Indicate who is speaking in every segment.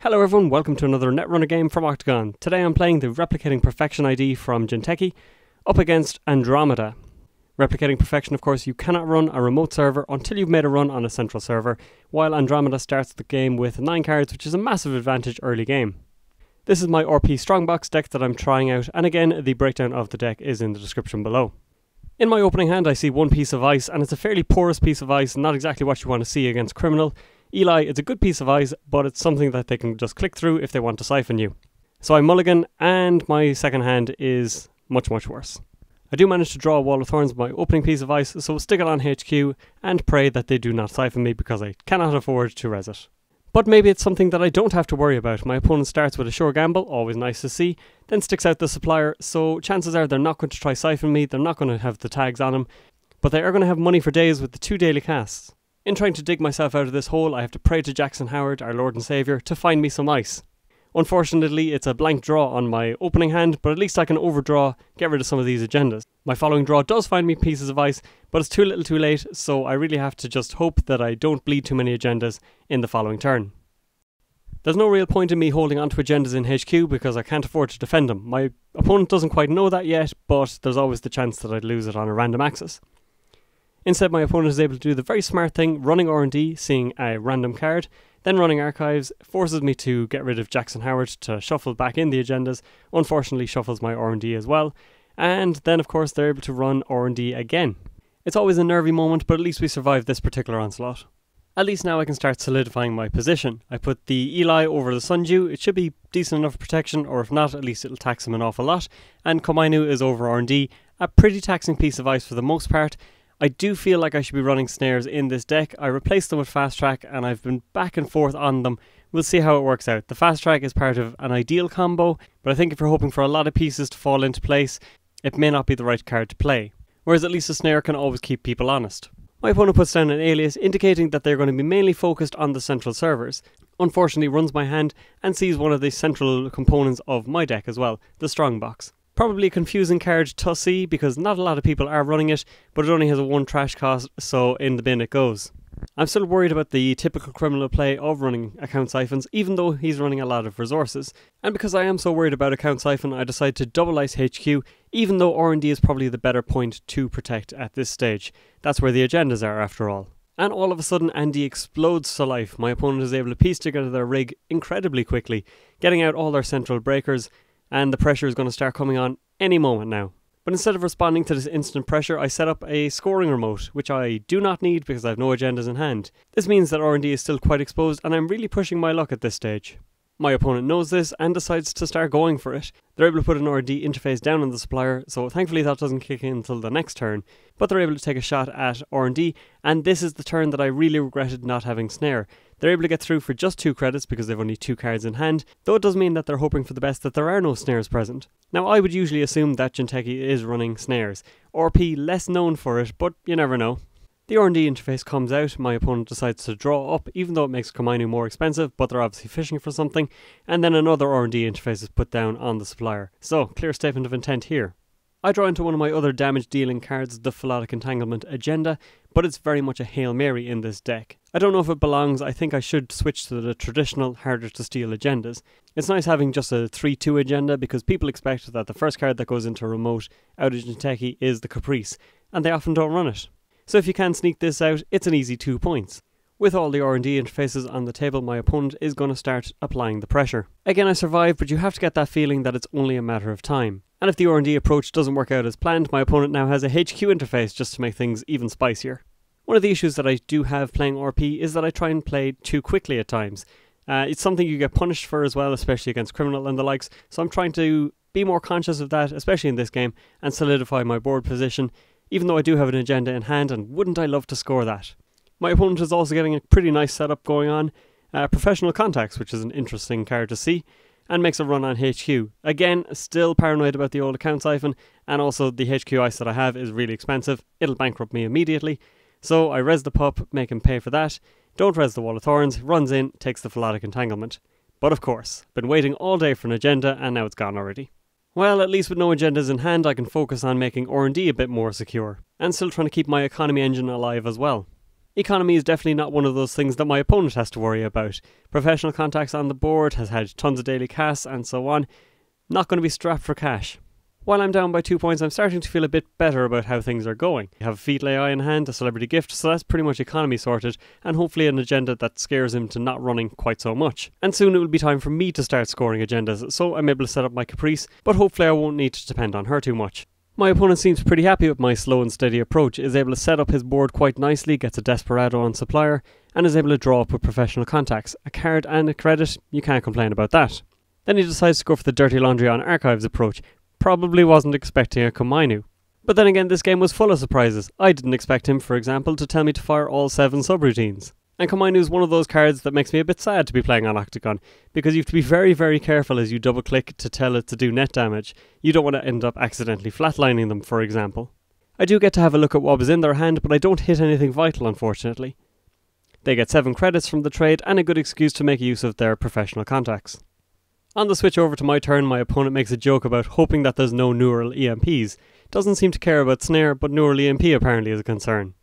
Speaker 1: Hello everyone, welcome to another Netrunner game from OCTGN. Today I'm playing the Replicating Perfection ID from Jinteki up against Andromeda. Replicating Perfection, of course, you cannot run a remote server until you've made a run on a central server, while Andromeda starts the game with 9 cards, which is a massive advantage early game. This is my RP Strongbox deck that I'm trying out, and again, the breakdown of the deck is in the description below. In my opening hand I see one piece of ice, and it's a fairly porous piece of ice, not exactly what you want to see against Criminal. Eli, it's a good piece of ice, but it's something that they can just click through if they want to siphon you. So I mulligan, and my second hand is much worse. I do manage to draw a wall of thorns with my opening piece of ice, so we'll stick it on HQ and pray that they do not siphon me because I cannot afford to res it. But maybe it's something that I don't have to worry about. My opponent starts with a sure gamble, always nice to see, then sticks out the Supplier, so chances are they're not going to try siphon me, they're not going to have the tags on them, but they are going to have money for days with the 2 daily casts. In trying to dig myself out of this hole, I have to pray to Jackson Howard, our Lord and Saviour, to find me some ice. Unfortunately, it's a blank draw on my opening hand, but at least I can overdraw, get rid of some of these agendas. My following draw does find me pieces of ice, but it's too little too late, so I really have to just hope that I don't bleed too many agendas in the following turn. There's no real point in me holding onto agendas in HQ because I can't afford to defend them. My opponent doesn't quite know that yet, but there's always the chance that I'd lose it on a random axis. Instead, my opponent is able to do the very smart thing, running R&D, seeing a random card, then running Archives, forces me to get rid of Jackson Howard to shuffle back in the agendas, unfortunately shuffles my R&D as well, and then of course they're able to run R&D again. It's always a nervy moment, but at least we survived this particular onslaught. At least now I can start solidifying my position. I put the Eli over the Sundew, it should be decent enough protection, or if not, at least it'll tax him an awful lot, and Komainu is over R&D, a pretty taxing piece of ice for the most part. I do feel like I should be running snares in this deck. I replaced them with fast track and I've been back and forth on them. We'll see how it works out. The fast track is part of an ideal combo, but I think if you're hoping for a lot of pieces to fall into place, it may not be the right card to play. Whereas at least a snare can always keep people honest. My opponent puts down an alias indicating that they're going to be mainly focused on the central servers. Unfortunately runs my hand and sees one of the central components of my deck as well, the Strongbox. Probably a confusing card to see because not a lot of people are running it, but it only has a 1 trash cost, so in the bin it goes. I'm still worried about the typical Criminal play of running account siphons, even though he's running a lot of resources. And because I am so worried about account siphon, I decide to double ice HQ, even though R&D is probably the better point to protect at this stage. That's where the agendas are after all. And all of a sudden Andy explodes to life. My opponent is able to piece together their rig incredibly quickly, getting out all their central breakers, and the pressure is going to start coming on any moment now. But instead of responding to this instant pressure, I set up a scoring remote, which I do not need because I have no agendas in hand. This means that R&D is still quite exposed and I'm really pushing my luck at this stage. My opponent knows this and decides to start going for it. They're able to put an R&D interface down on the Supplier, so thankfully that doesn't kick in until the next turn, but they're able to take a shot at R&D, and this is the turn that I really regretted not having Snare. They're able to get through for just 2 credits because they've only 2 cards in hand, though it does mean that they're hoping for the best that there are no snares present. Now I would usually assume that Jinteki is running snares. RP less known for it, but you never know. The R&D interface comes out, my opponent decides to draw up, even though it makes Komainu more expensive, but they're obviously fishing for something, and then another R&D interface is put down on the Supplier. So, clear statement of intent here. I draw into one of my other damage dealing cards, the Philotic Entanglement agenda, but it's very much a Hail Mary in this deck. I don't know if it belongs, I think I should switch to the traditional, harder to steal agendas. It's nice having just a 3-2 agenda because people expect that the first card that goes into remote out of Jinteki is the Caprice, and they often don't run it. So if you can sneak this out, it's an easy 2 points. With all the R&D interfaces on the table, my opponent is going to start applying the pressure. Again, I survive, but you have to get that feeling that it's only a matter of time. And if the R&D approach doesn't work out as planned, my opponent now has a HQ interface just to make things even spicier. One of the issues that I do have playing RP is that I try and play too quickly at times. It's something you get punished for as well, especially against Criminal and the likes, so I'm trying to be more conscious of that, especially in this game, and solidify my board position, even though I do have an agenda in hand, and wouldn't I love to score that. My opponent is also getting a pretty nice setup going on, Professional Contacts, which is an interesting card to see, and makes a run on HQ. Again, still paranoid about the old account siphon, and also the HQ ice that I have is really expensive, it'll bankrupt me immediately, so I res the pup, make him pay for that, don't res the Wall of Thorns, runs in, takes the Philotic Entanglement. But of course, been waiting all day for an agenda, and now it's gone already. Well, at least with no agendas in hand, I can focus on making R&D a bit more secure, and still trying to keep my economy engine alive as well. Economy is definitely not one of those things that my opponent has to worry about. Professional contacts on the board, has had tons of daily casts and so on. Not going to be strapped for cash. While I'm down by 2 points, I'm starting to feel a bit better about how things are going. I have a Fetal AI in hand, a Celebrity Gift, so that's pretty much economy sorted, and hopefully an agenda that scares him to not running quite so much. And soon it will be time for me to start scoring agendas, so I'm able to set up my Caprice, but hopefully I won't need to depend on her too much. My opponent seems pretty happy with my slow and steady approach, is able to set up his board quite nicely, gets a Desperado on Supplier, and is able to draw up with Professional Contacts. A card and a credit, you can't complain about that. Then he decides to go for the Dirty Laundry on Archives approach. Probably wasn't expecting a Komainu. But then again, this game was full of surprises. I didn't expect him, for example, to tell me to fire all 7 subroutines. And Komainu is one of those cards that makes me a bit sad to be playing on Octagon, because you have to be very, very careful as you double click to tell it to do net damage. You don't want to end up accidentally flatlining them, for example. I do get to have a look at what was in their hand, but I don't hit anything vital, unfortunately. They get 7 credits from the trade and a good excuse to make use of their professional contacts. On the switch over to my turn, my opponent makes a joke about hoping that there's no neural EMPs. Doesn't seem to care about Snare, but neural EMP apparently is a concern.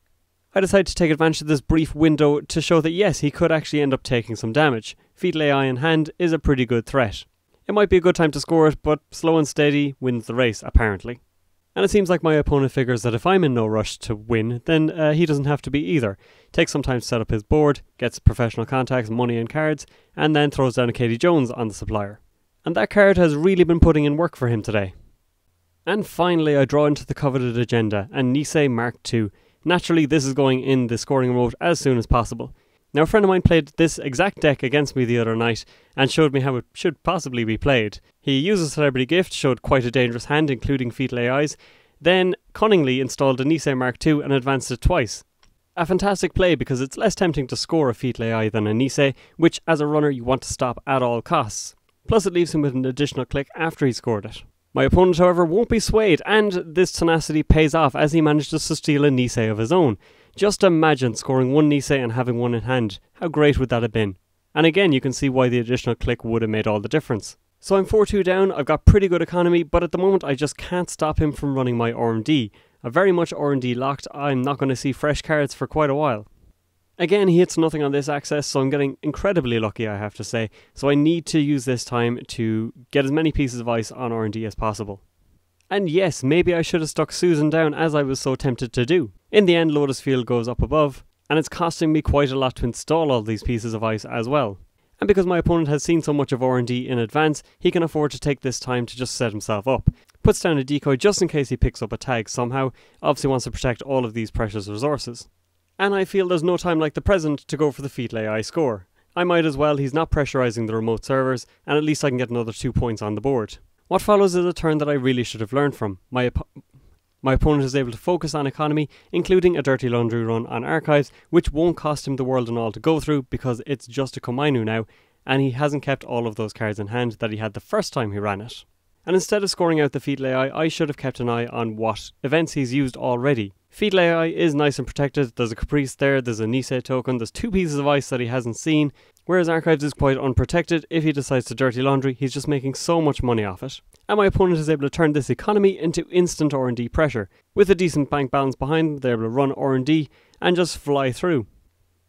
Speaker 1: I decide to take advantage of this brief window to show that yes, he could actually end up taking some damage. Fetal AI in hand is a pretty good threat. It might be a good time to score it, but slow and steady wins the race, apparently. And it seems like my opponent figures that if I'm in no rush to win, then he doesn't have to be either. Takes some time to set up his board, gets professional contacts, money and cards, and then throws down a Katie Jones on the Supplier. And that card has really been putting in work for him today. And finally I draw into the coveted agenda, a Nisei MK II. Naturally, this is going in the scoring remote as soon as possible. Now, a friend of mine played this exact deck against me the other night and showed me how it should possibly be played. He used a Celebrity Gift, showed quite a dangerous hand including Fetal AIs, then cunningly installed a Nisei MK II and advanced it twice. A fantastic play because it's less tempting to score a Fetal AI than a Nisei, which as a runner you want to stop at all costs. Plus it leaves him with an additional click after he scored it. My opponent, however, won't be swayed, and this tenacity pays off as he manages to steal a Nisei of his own. Just imagine scoring 1 Nisei and having 1 in hand. How great would that have been? And again, you can see why the additional click would have made all the difference. So I'm 4-2 down, I've got pretty good economy, but at the moment I just can't stop him from running my R&D. I'm very much R&D locked, I'm not going to see fresh cards for quite a while. Again, he hits nothing on this access, so I'm getting incredibly lucky, I have to say. So I need to use this time to get as many pieces of ice on R&D as possible. And yes, maybe I should have stuck Susan down as I was so tempted to do. In the end, Lotus Field goes up above, and it's costing me quite a lot to install all these pieces of ice as well. And because my opponent has seen so much of R&D in advance, he can afford to take this time to just set himself up. Puts down a decoy just in case he picks up a tag somehow, obviously wants to protect all of these precious resources. And I feel there's no time like the present to go for the Fetal AI score. I might as well, he's not pressurising the remote servers, and at least I can get another 2 points on the board. What follows is a turn that I really should have learned from. My opponent is able to focus on economy, including a Dirty Laundry run on Archives, which won't cost him the world and all to go through because it's just a Komainu now, and he hasn't kept all of those cards in hand that he had the first time he ran it. And instead of scoring out the Fetal AI, I should have kept an eye on what events he's used already. Fetal AI is nice and protected, there's a Caprice there, there's a Nisei token, there's 2 pieces of ice that he hasn't seen, whereas Archives is quite unprotected. If he decides to Dirty Laundry, he's just making so much money off it. And my opponent is able to turn this economy into instant R&D pressure. With a decent bank balance behind them, they're able to run R&D and just fly through.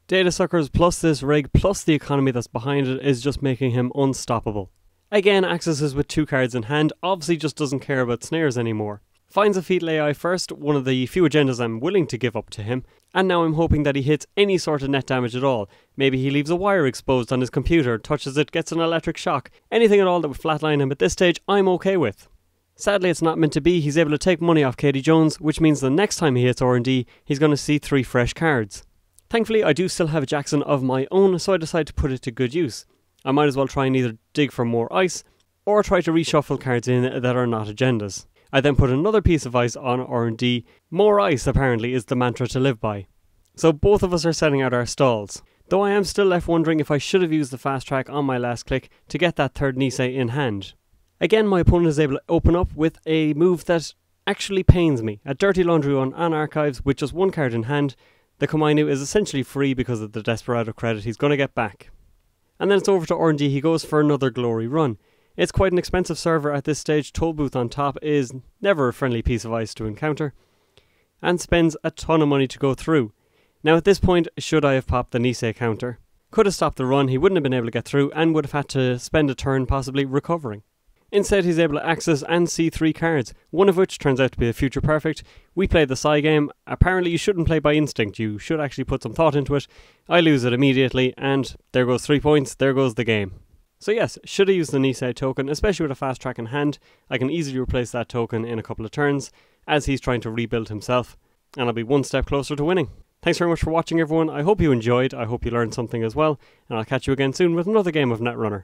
Speaker 1: Data Suckers plus this rig plus the economy that's behind it is just making him unstoppable. Again, accesses with 2 cards in hand, obviously just doesn't care about snares anymore. Finds a Fetal AI first, one of the few agendas I'm willing to give up to him, and now I'm hoping that he hits any sort of net damage at all. Maybe he leaves a wire exposed on his computer, touches it, gets an electric shock. Anything at all that would flatline him at this stage, I'm okay with. Sadly, it's not meant to be. He's able to take money off Katie Jones, which means the next time he hits R&D, he's going to see 3 fresh cards. Thankfully, I do still have a Jackson of my own, so I decide to put it to good use. I might as well try and either dig for more ice, or try to reshuffle cards in that are not agendas. I then put another piece of ice on R&D. More ice, apparently, is the mantra to live by. So both of us are setting out our stalls. Though I am still left wondering if I should have used the fast track on my last click to get that 3rd Nisei in hand. Again, my opponent is able to open up with a move that actually pains me. A Dirty Laundry run on Archives with just 1 card in hand. The Komainu is essentially free because of the Desperado credit he's going to get back. And then it's over to R&D, he goes for another Glory run. It's quite an expensive server at this stage, Toll Booth on top is never a friendly piece of ice to encounter, and spends a ton of money to go through. Now at this point, should I have popped the Nisei counter? Could have stopped the run, he wouldn't have been able to get through and would have had to spend a turn possibly recovering. Instead, he's able to access and see 3 cards, one of which turns out to be a future perfect. We played the Sai game. Apparently you shouldn't play by instinct, you should actually put some thought into it. I lose it immediately and there goes 3 points, there goes the game. So yes, should I use the Nisei token, especially with a fast track in hand. I can easily replace that token in a couple of turns as he's trying to rebuild himself, and I'll be one step closer to winning. Thanks very much for watching everyone, I hope you enjoyed, I hope you learned something as well, and I'll catch you again soon with another game of Netrunner.